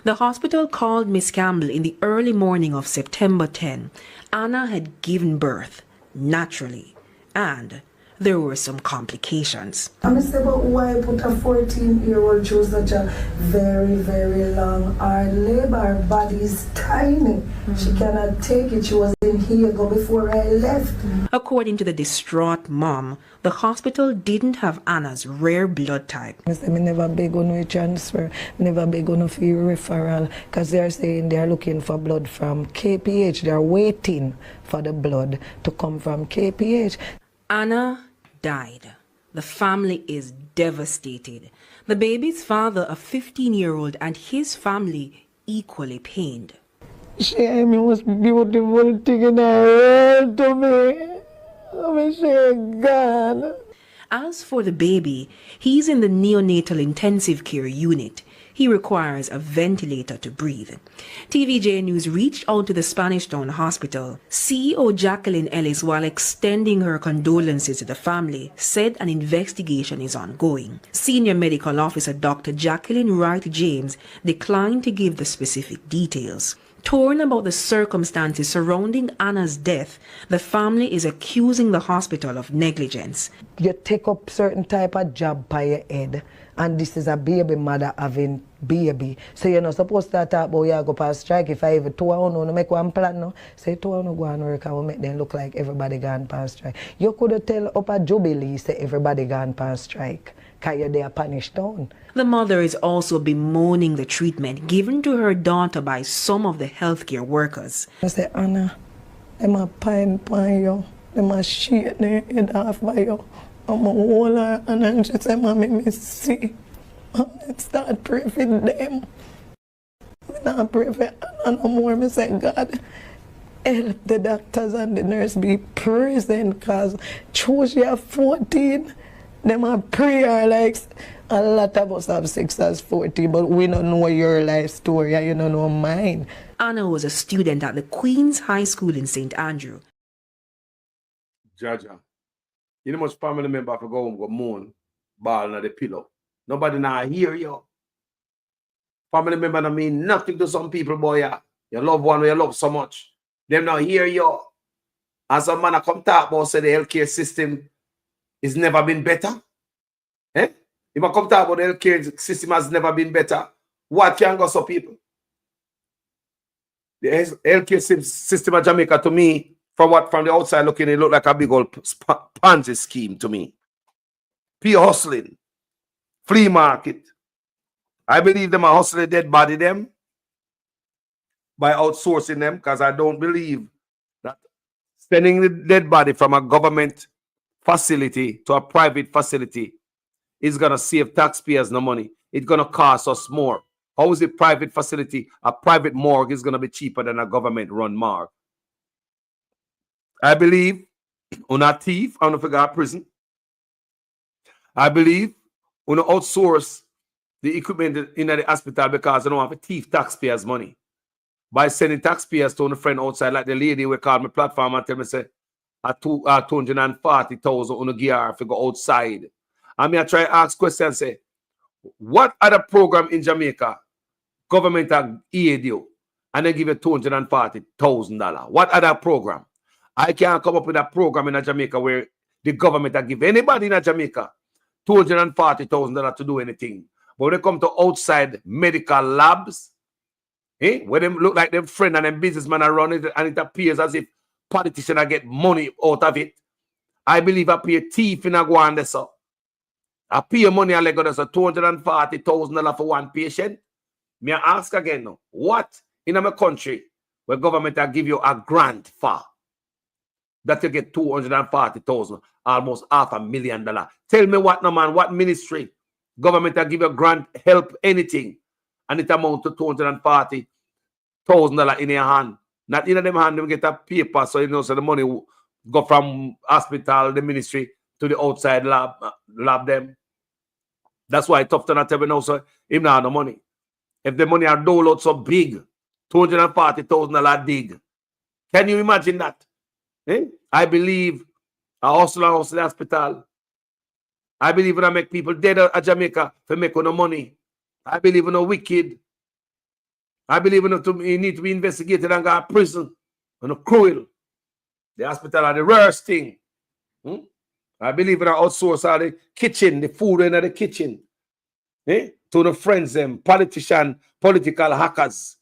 The hospital called Miss Campbell in the early morning of September 10. Anna had given birth naturally, and there were some complications. I'm say, but why put a 14-year-old through such a very, very long hard labor? Her body is tiny. She cannot take it. She was in here before I left. According to the distraught mom, the hospital didn't have Anna's rare blood type. I say, me never beg on a transfer, never beg on a fee referral, because they're saying they're looking for blood from KPH. They're waiting for the blood to come from KPH. Anna died. The family is devastated. The baby's father, a 15-year-old, and his family equally pained. She is the most beautiful thing in the world to me. I'm God. As for the baby, he's in the neonatal intensive care unit. He requires a ventilator to breathe. TVJ News reached out to the Spanish Town Hospital. CEO Jacqueline Ellis, while extending her condolences to the family, said an investigation is ongoing. Senior Medical Officer Dr. Jacqueline Wright James declined to give the specific details. Torn about the circumstances surrounding Anna's death, the family is accusing the hospital of negligence. You take up certain type of job by your head, and this is a baby mother having baby. So you're not supposed to talk about you go past strike. If I even two hours no make one plan no, say two hours no go and work and will make them look like everybody gone past strike. You could tell up a Jubilee say everybody gone past strike. Cause you're there punished down. The mother is also bemoaning the treatment given to her daughter by some of the healthcare workers. I say, Anna, them a pine pan you, them a shake their head off by you. I'm a hold her and she say, Mommy, me see. And start praying for them. I not pray for Anna no more. I say, God, help the doctors and the nurse be present because true she have 14. Them a prayer like a lot of us have 6 as 40, but we don't know your life story and you don't know mine. Anna was a student at the Queen's High School in St. Andrew. Jaja, you know much family member for go home go moan, ball on the pillow. Nobody now hear you. Family member don't mean nothing to some people, boy. Yeah. Your loved one you love so much. Them not hear you. As a man I come talk about say the healthcare system it's never been better. Eh? If I come talk about the healthcare system has never been better, what can go so people? The healthcare system of Jamaica, to me, from the outside looking, it look like a big old Ponzi scheme to me. Pure hustling, flea market. I believe them are hustling dead body them by outsourcing them because I don't believe that sending the dead body from a government facility to a private facility is going to save taxpayers no money. It's going to cost us more. How is a private facility, a private morgue is going to be cheaper than a government-run morgue? I believe on a thief, I don't figure prison. I believe on outsource the equipment in the hospital because they don't have to thief taxpayers' money. By sending taxpayers to a friend outside, like the lady who called my platform and tell me, say, 240,000 on a gear if you go outside. I mean, I try to ask questions, say, what other program in Jamaica government have aid you and then give you $240,000? What other program? I can't come up with a program in Jamaica where the government have give anybody in Jamaica $240,000 to do anything. But when they come to outside medical labs, where them look like them friend and them businessmen are running it, and it appears as if politicians are get money out of it. I believe I pay a thief in a go on this. I pay money and I got us $240,000 for one patient. Me I ask again now, what in my country where government will give you a grant for that you get $240,000, almost $500,000? Tell me what no man, what ministry government will give you a grant, help anything, and it amount to $240,000 in your hand. Not in them hand, them get a paper, so you know, so the money go from hospital, the ministry, to the outside lab them. That's why tough to not tell me now, so him not have no money. If the money are dole out so big, $240,000 dig. Can you imagine that? I believe a hospital. I believe when I make people dead at Jamaica for make no money. I believe in a wicked. I believe in you need to be investigated and go to prison. And a cruel. The hospital are the worst thing. I believe in an outsource all the kitchen, the food in the kitchen. To the friends, them, politician, political hackers.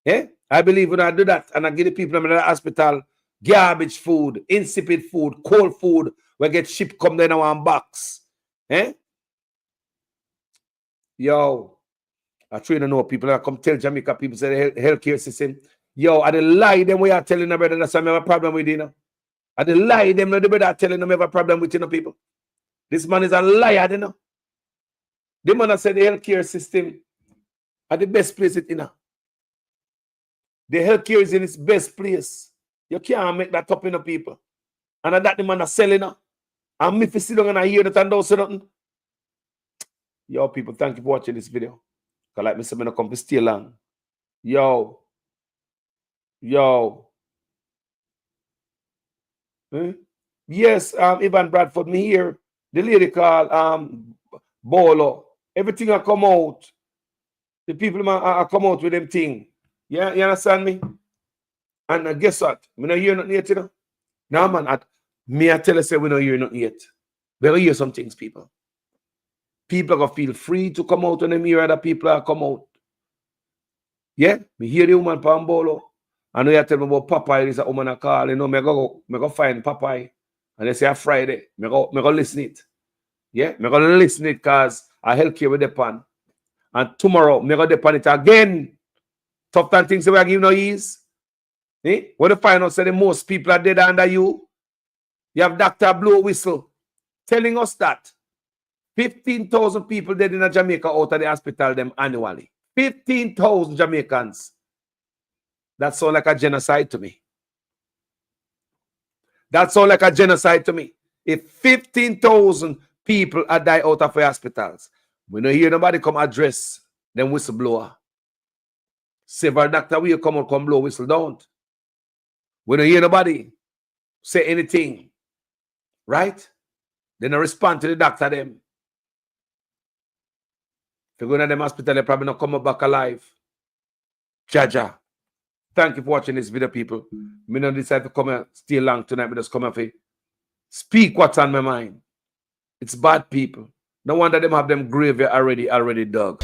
I believe when I do that and I give the people in the hospital garbage food, insipid food, cold food, we get ship come down in one box. Yo, I try to know people that come tell Jamaica people say the healthcare system. Yo, I didn't lie them we are telling them brother that's why I have a problem with you know. I didn't lie them no the brother telling them I have a problem with you know people. This man is a liar, you know. The man said the healthcare system are the best place it in. The healthcare is in its best place. You can't make that up in the people. And that the man is selling now. And if you sit down and I hear that and don't say nothing. Yo, people, thank you for watching this video. Because like me say, I'm not come to stay long. Yo. Yes, Ivan Bradford, me here. The lady called Bolo. Everything I come out. The people I come out with them thing. Yeah, you understand me? And guess what? We don't hear nothing yet, you know? Now, man, I tell you, say we don't hear nothing yet. We don't hear some things, people. People are going to feel free to come out when they hear other people are come out. Yeah? Me hear the woman Pambolo. I know you tell me about Popeye. There's a woman I call. You know, me go find Popeye. And they say a Friday. Me go listen it. Yeah? Me go listen it because I help you with the pan. And tomorrow, me go depend it again. Tough time things we are giving no ease. Eh? When you find out that the most people are dead under you, you have Dr. Blow Whistle telling us that 15,000 people dead in Jamaica out of the hospital them annually. 15,000 Jamaicans. That sounds like a genocide to me. That sounds like a genocide to me. If 15,000 people are die out of the hospitals, we don't hear nobody come address them whistleblower. Several doctor will come out, come blow whistle down. We don't hear nobody say anything. Right? They don't respond to the doctor them. If you go to them hospital, they probably not come up back alive. Jaja. Thank you for watching this video, people. Me not decide to come and stay long tonight. Me just come and speak what's on my mind. It's bad people. No wonder them have them grave already dug.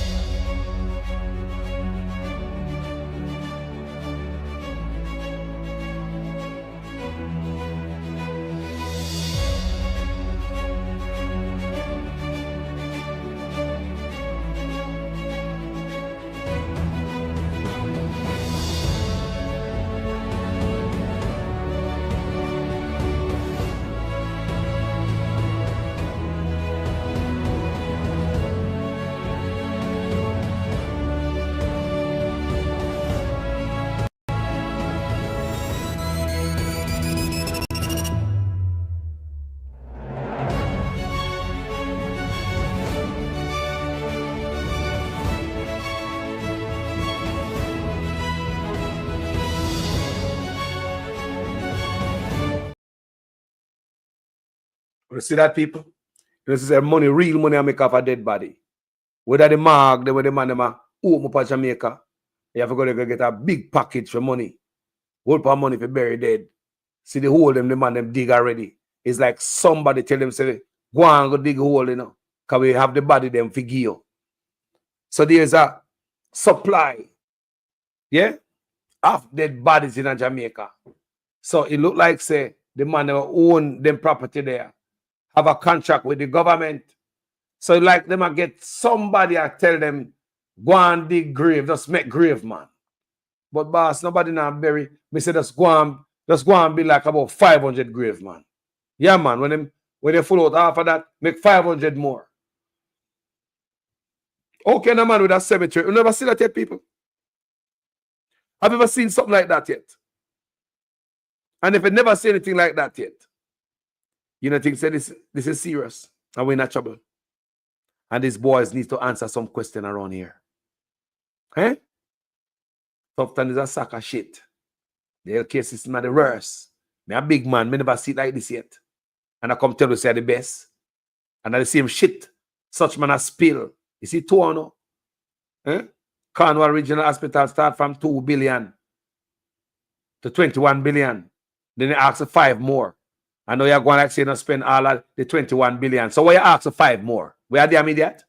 You see that, people? You see money, real money I make off a dead body. Whether the mark, the way the man them home up Jamaica, you have to go get a big package for money. Whole for money for bury dead. See the hole them, the man them dig already. It's like somebody tell them, say, go and go dig a hole, you know. Because we have the body them for give. So there's a supply, yeah, of dead bodies in Jamaica. So it look like, say, the man who own them property there have a contract with the government. So like them I get somebody I tell them, go and dig grave, just make grave, man. But boss, nobody now bury. Me say just go and be like about 500 grave, man. Yeah, man. When they full out half of that, make 500 more. Okay, no man with a cemetery. You never see that yet, people? Have you ever seen something like that yet? And if you never see anything like that yet, you know, think say this is serious and we're in trouble. And these boys need to answer some question around here. Eh? Tufton is a sack of shit. The healthcare system are the worst. Me a big man, me never see it like this yet. And I come tell you say the best. And the same shit such man a spill. You see two or no? Eh? Cornwall Regional Hospital start from 2 billion to 21 billion. Then they ask for 5 more. I know you're going to say, spend all of the 21 billion. So why you ask for 5 more? Where are the immediate?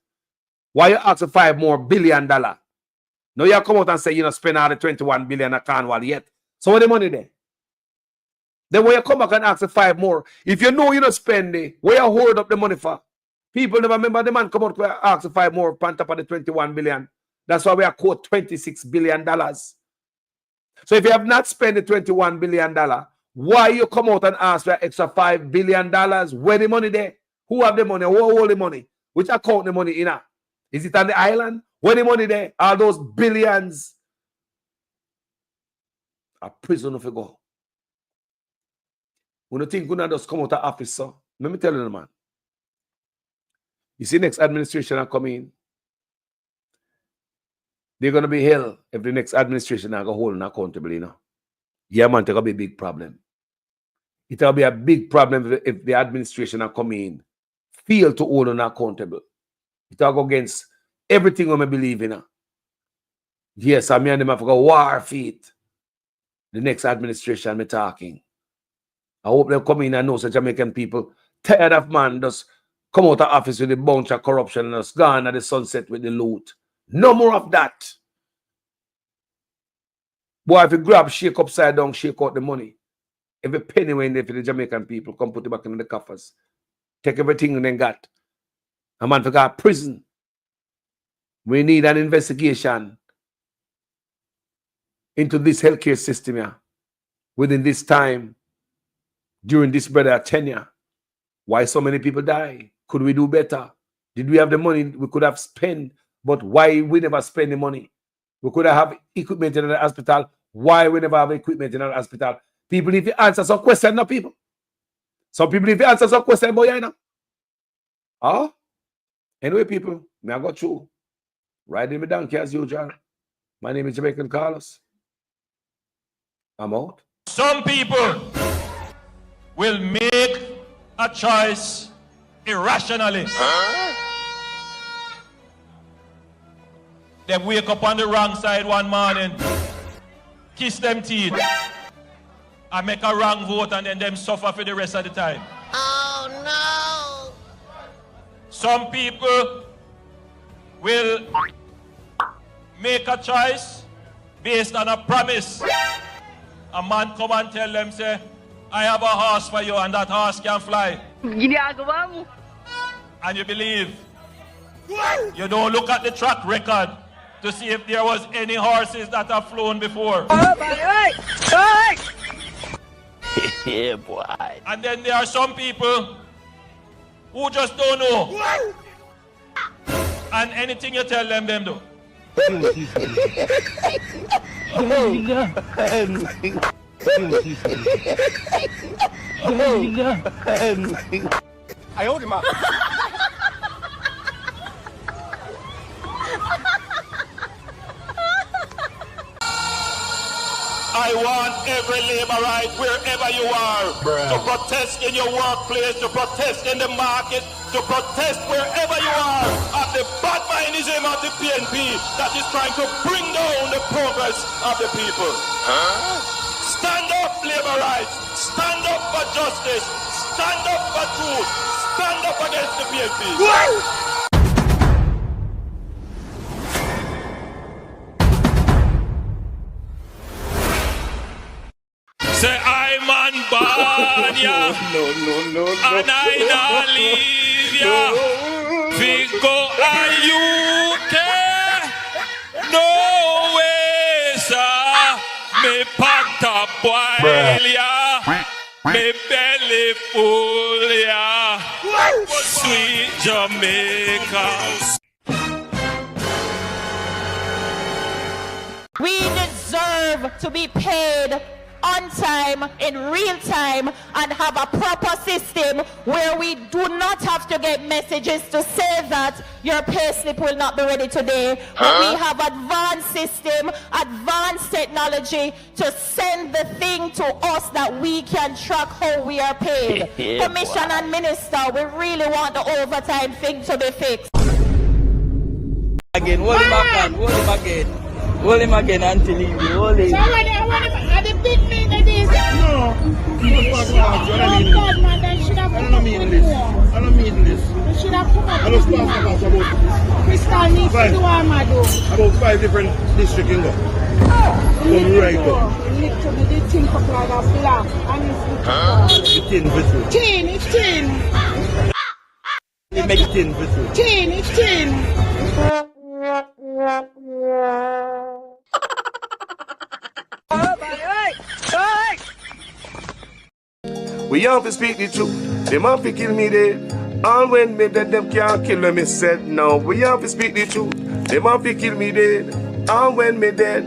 Why you ask for $5 more billion? Now you come out and say you spend all the 21 billion at Cornwall yet. So where the money there? Then when you come back and ask for 5 more, if you know you don't spend it, where you hold up the money for? People never remember the man come out and ask for 5 more on top of the 21 billion. That's why we are quote $26 billion. So if you have not spent the $21 billion, why you come out and ask for extra $5 billion? Where the money there? Who have the money? Who hold the money? Which account the money in? Is it on the island? Where the money there? Are those billions? A prison if you go. When you think you're not just come out of office, so let me tell you, man. You see, next administration are coming. They're going to be hell if the next administration are going to hold them accountable, you know. Yeah, man, it's going to be a big problem. It'll be a big problem if the administration are coming fail to hold them accountable. It'll go against everything we believe in. Yes, I mean them have to go war feet. The next administration me talking. I hope they come in and know so Jamaican people tired of man just come out of office with a bunch of corruption and just gone at the sunset with the loot. No more of that. Boy, if you grab, shake upside down, shake out the money. Every penny went there for the Jamaican people, come put it back in the coffers. Take everything and then got. A man forgot prison. We need an investigation into this healthcare system here within this time, during this brother tenure. Why so many people die? Could we do better? Did we have the money we could have spent? But why we never spend the money? We could have equipment in the hospital. Why we never have equipment in the hospital? People need to answer some questions, no people. Some people need to answer some questions, boy, you know. Oh? Anyway, people, may I go through. Riding me donkey as usual. My name is Jamaican Carlos. I'm out. Some people will make a choice irrationally. They wake up on the wrong side one morning, kiss them teeth, and make a wrong vote, and then them suffer for the rest of the time. Oh no! Some people will make a choice based on a promise. A man come and tell them, say, I have a horse for you, and that horse can fly. And you believe. You don't look at the track record to see if there was any horses that have flown before. Yeah, boy. And then there are some people who just don't know. And anything you tell them, them do. I hold him up. I want every laborite, wherever you are, to protest in your workplace, to protest in the market, to protest wherever you are of the bad mindism of the PNP that is trying to bring down the progress of the people. Stand up, laborites. Stand up for justice. Stand up for truth. Stand up against the PNP. Say I'm on board, yeah. No. And I not leave, yeah. We go UK. No way, sir. Me panta boil, yeah. Me belly full, yeah. Sweet Jamaica. We deserve to be paid on time, in real time, and have a proper system where we do not have to get messages to say that your pay slip will not be ready today. But we have advanced system, advanced technology to send the thing to us that we can track how we are paid. Commission and Minister, we really want the overtime thing to be fixed. Again, hold him again until he hold him. So are the big men that is? No. Oh God, man, they should have come up with more. I don't mean this. They should have come up with more. Crystal needs to do what I do. About 5 different districts in there. Right you need to be the tin cup like a black. And it's tin for tin, it's tin. You make tin for tin, it's tin. We have to speak the truth. Them have to kill me dead. All when me dead, them can't kill me said. No, we have to speak the truth. Them have to kill me dead. All when me dead.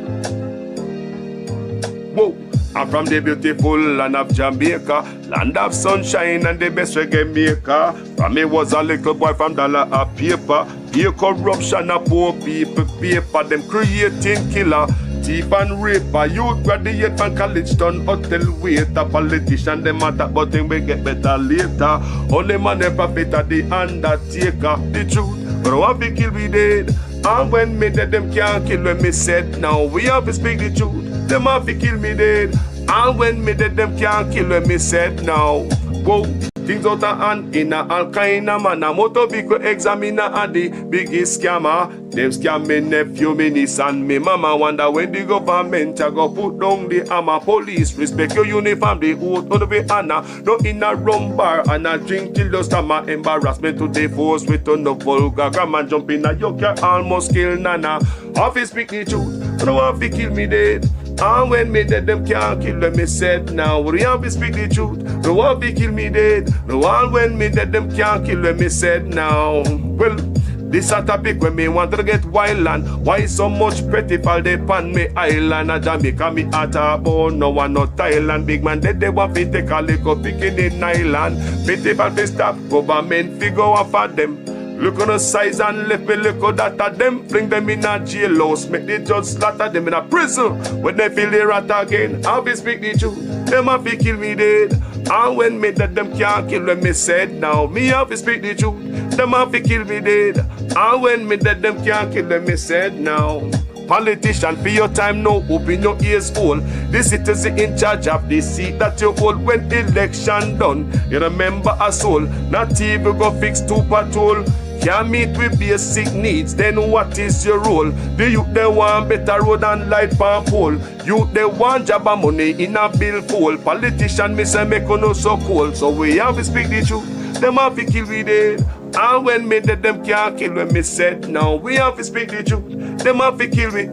Whoa. I'm from the beautiful land of Jamaica, land of sunshine and the best reggae maker. From me was a little boy from dollar a paper. Pure corruption of poor people paper. Them creating killer, thief and raper. Youth graduate from college done hotel waiter. Politician them attack but them will get better later. Only man the prophet of the undertaker. The truth, but I want to kill me dead. And when me dead, them can't kill when me said. Now we have to speak the truth. Them have to kill me dead. And when me dead, them can't kill when me said. Now, whoa. Things out of hand in a all kind of manner. Motor vehicle examiner are the biggest scammer. Them scam me nephew, me niece and me mama. Wonder when the government a go put down the hammer. Police respect your uniform, the oath on the honor. No in a rum bar and a drink till the stomach. Embarrassment to the force with no vulgar grammar. Jump in a yoke, almost kill nana. Office speak the truth, no one fi kill me dead. And when me dead, them can't kill them, me said. Now we have to speak the truth, no one fi kill me dead. No one when me dead, them can't kill them, me said. Now, well, this a topic when me want to get wild and why so much pretty fall they pan me island. A Jamaica me at a bone, no one no Thailand. Big man dead, they want to take a little picking in island. Pity for the stop, government figure off at them. Look on the size and left me look at that of them. Bring them in a jailhouse, make the judge slaughter them in a prison. When they feel the rat again, I'll be speak the truth. Them have to kill me dead. And when me dead, them can't kill when me said. Now me have to speak the truth. Them have to kill me dead. And when me dead, them can't kill when me said. Now politician, for your time now, open your ears hole. The citizen in charge of the seat that you hold when election done. You remember a soul, not even go fix two patrol. Can't meet with basic needs, then what is your role? The youth they want better road and light pan pole. Youth they want job and money in a bill full. Politician me say make no so cold. So we have to speak the truth, them have to kill we dead. And when me dead, them can't kill when me said. Now we have to speak the truth, them have to kill me.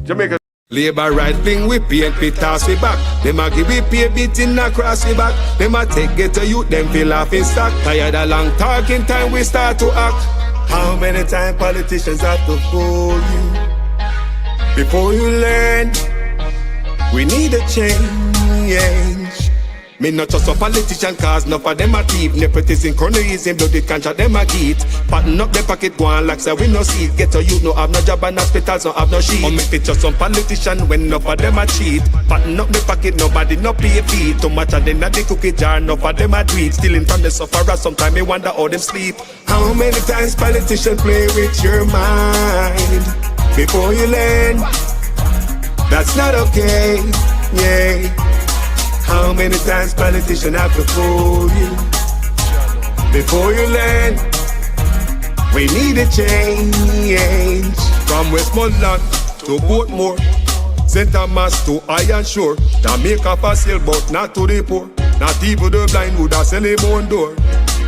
Jamaica. Labor right wing we paint we toss we back. Them a give we pay beating across we back. Them a take get to youth, them feel off in stock. Tired of long talking time we start to act. How many times politicians have to fool you before you learn? We need a change. Me not just a politician cause enough of them a thief. Nepotism, cronyism, bloody contract them a get. Pattern up the pocket go on like say we no see it. Get to youth no have no job and hospitals no have no sheet. Or make it just some politician when enough of them a cheat. Pattern up the pocket nobody no pay fee. Too much of them at the cookie jar enough of them a do it. Stealing from the sufferer sometimes me wonder how them sleep. How many times politicians play with your mind before you learn? That's not okay, yeah. How many times politicians have to fool you before you learn? We need a change. From Westmoreland to Portmore, St. Thomas to Iron Shore, Jamaica for sale but not to the poor. Not even the blind would have sell him on door.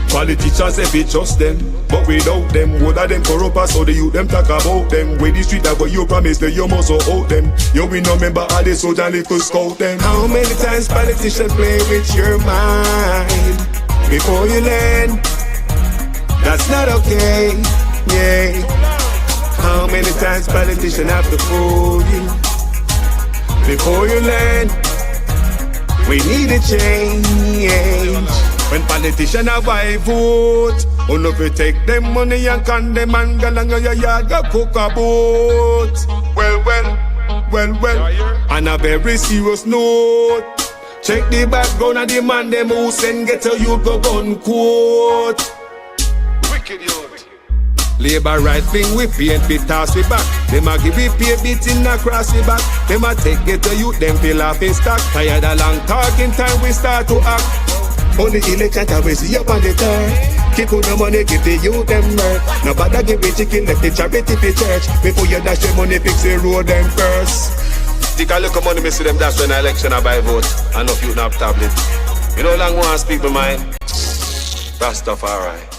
Politicians if we trust them, but without them, would have them corrupt us so the youth them talk about them. With the street that what you promise that you must hold them. You will not remember all the soldier little scout them. How many times politicians play with your mind before you learn? That's not okay, yeah. How many times politicians have to fool you before you learn? We need a change. When politicians have I vote, oh no, we take them money and condemn and go along your yard, go cook a boat. Well, on a very serious note, check the background of the man them who send get a youth go gun quote. Wicked youth. Labor right wing we paint we toss we back. Them a give we pay beating across we back. Them a take get a youth them feel off in stock. Tired of long talking time we start to act. On the election time we see up on the turn. Keep on the money, give the youth them work. Nobody give the chicken, let the charity for church. Before you dash the money, fix the road them first. Take a look at money, me see them dash when the election I buy vote. And no youth not have tablet. You know long want to speak my mind. Rastafari.